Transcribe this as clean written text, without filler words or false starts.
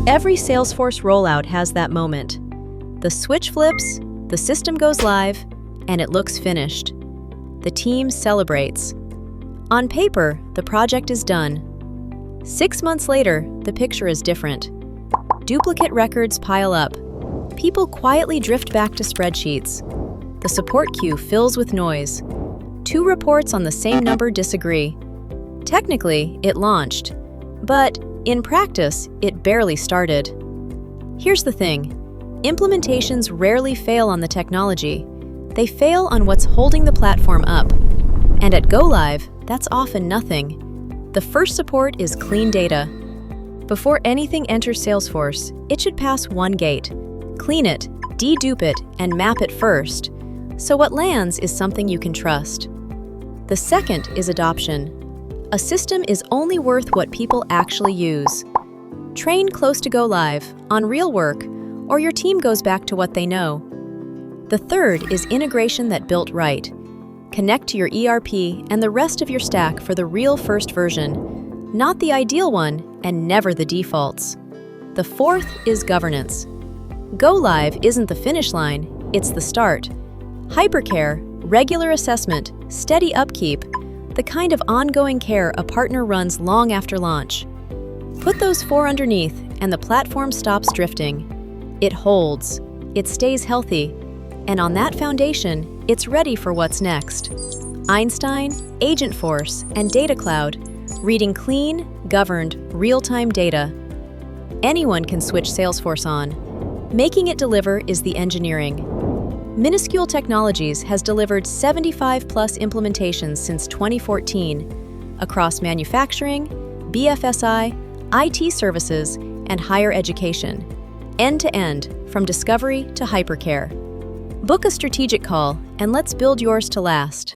Every Salesforce rollout has that moment. The switch flips, the system goes live, and it looks finished. The team celebrates. On paper, the project is done. 6 months later, the picture is different. Duplicate records pile up. People quietly drift back to spreadsheets. The support queue fills with noise. 2 reports on the same number disagree. Technically, it launched, but in practice, it barely started. Here's the thing. Implementations rarely fail on the technology. They fail on what's holding the platform up. And at Go Live, that's often nothing. The first support is clean data. Before anything enters Salesforce, it should pass one gate. Clean it, dedupe it, and map it first. So what lands is something you can trust. The second is adoption. A system is only worth what people actually use. Train close to Go Live, on real work, or your team goes back to what they know. The third is integration that built right. Connect to your ERP and the rest of your stack for the real first version, not the ideal one and never the defaults. The fourth is governance. Go Live isn't the finish line, it's the start. Hypercare, regular assessment, steady upkeep, the kind of ongoing care a partner runs long after launch. Put those 4 underneath and the platform stops drifting. It holds, it stays healthy, and on that foundation, it's ready for what's next. Einstein, Agentforce, and Data Cloud, reading clean, governed, real-time data. Anyone can switch Salesforce on. Making it deliver is the engineering. Minuscule Technologies has delivered 75-plus implementations since 2014 across manufacturing, BFSI, IT services, and higher education, end-to-end, from discovery to hypercare. Book a strategic call, and let's build yours to last.